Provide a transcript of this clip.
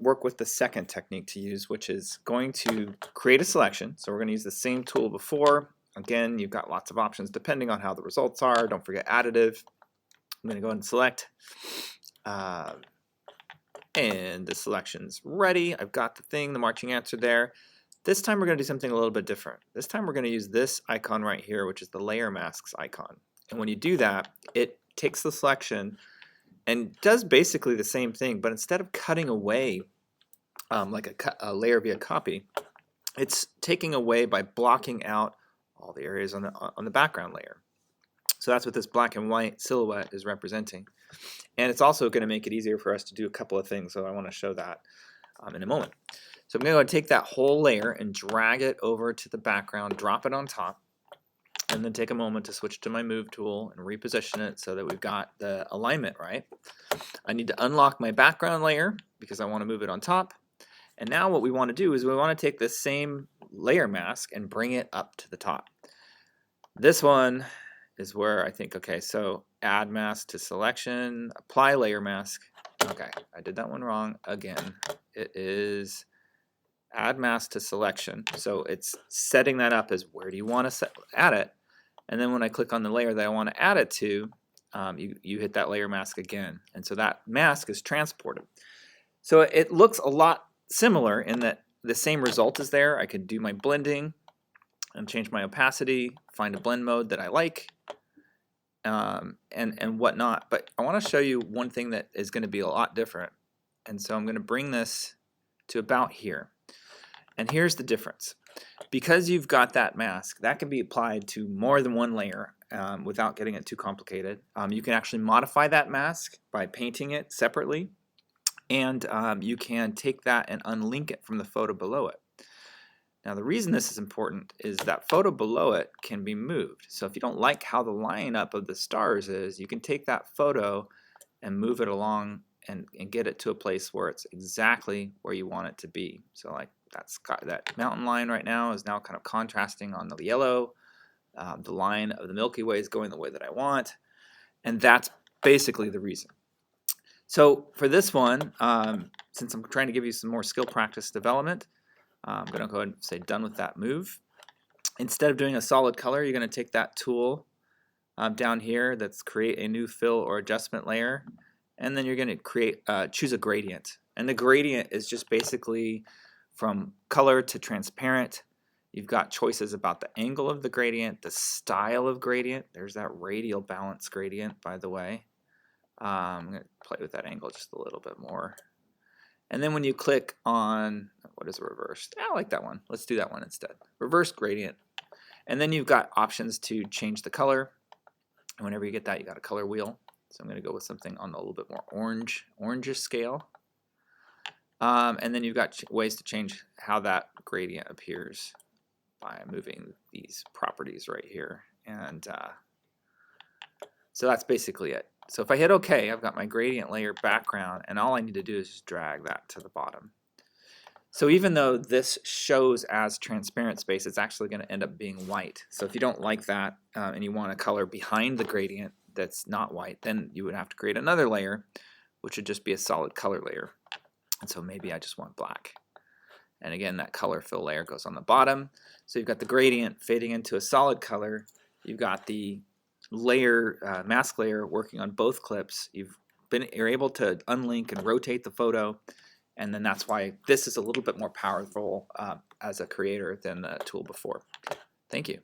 Work with the second technique to use, which is going to create a selection. So we're going to use the same tool before. Again, you've got lots of options depending on how the results are. Don't forget additive. I'm going to go ahead and select. And the selection's ready. I've got the thing, the marching answer there. This time we're going to do something a little bit different. This time we're going to use this icon right here, which is the layer masks icon. And when you do that, it takes the selection and does basically the same thing, but instead of cutting away like a layer via copy, it's taking away by blocking out all the areas on the background layer. So that's what this black and white silhouette is representing. And it's also going to make it easier for us to do a couple of things, so I want to show that in a moment. So I'm going to go and take that whole layer and drag it over to the background, drop it on top, and then take a moment to switch to my move tool and reposition it so that we've got the alignment right. I need to unlock my background layer because I want to move it on top. And now what we want to do is we want to take this same layer mask and bring it up to the top. This one is where I think, okay, so add mask to selection, apply layer mask. Okay, I did that one wrong again. It is add mask to selection. So it's setting that up as where do you want to add it. And then when I click on the layer that I want to add it to, you hit that layer mask again. And so that mask is transported. So it looks a lot similar in that the same result is there. I could do my blending and change my opacity, find a blend mode that I like, and whatnot. But I want to show you one thing that is going to be a lot different. And so I'm going to bring this to about here. And here's the difference. Because you've got that mask, that can be applied to more than one layer without getting it too complicated. You can actually modify that mask by painting it separately. And you can take that and unlink it from the photo below it. Now the reason this is important is that photo below it can be moved. So if you don't like how the lineup of the stars is, you can take that photo and move it along and get it to a place where it's exactly where you want it to be. So like that mountain line right now is now kind of contrasting on the yellow. The line of the Milky Way is going the way that I want. And that's basically the reason. So for this one, since I'm trying to give you some more skill practice development, I'm going to go ahead and say done with that move. Instead of doing a solid color, you're going to take that tool down here that's create a new fill or adjustment layer, and then you're going to choose a gradient. And the gradient is just basically from color to transparent. You've got choices about the angle of the gradient, the style of gradient. There's that radial balance gradient, by the way. I'm going to play with that angle just a little bit more. And then when you click on, what is reversed? I like that one. Let's do that one instead. Reverse gradient. And then you've got options to change the color. And whenever you get that, you got a color wheel. So I'm going to go with something on a little bit more orangish scale. And then you've got ways to change how that gradient appears by moving these properties right here. And so that's basically it. So if I hit OK, I've got my gradient layer background, and all I need to do is just drag that to the bottom. So even though this shows as transparent space, it's actually going to end up being white. So if you don't like that and you want a color behind the gradient that's not white, then you would have to create another layer, which would just be a solid color layer. And so maybe I just want black. And again, that color fill layer goes on the bottom. So you've got the gradient fading into a solid color. You've got the layer, mask layer working on both clips. You're able to unlink and rotate the photo, and then that's why this is a little bit more powerful as a creator than the tool before. Thank you.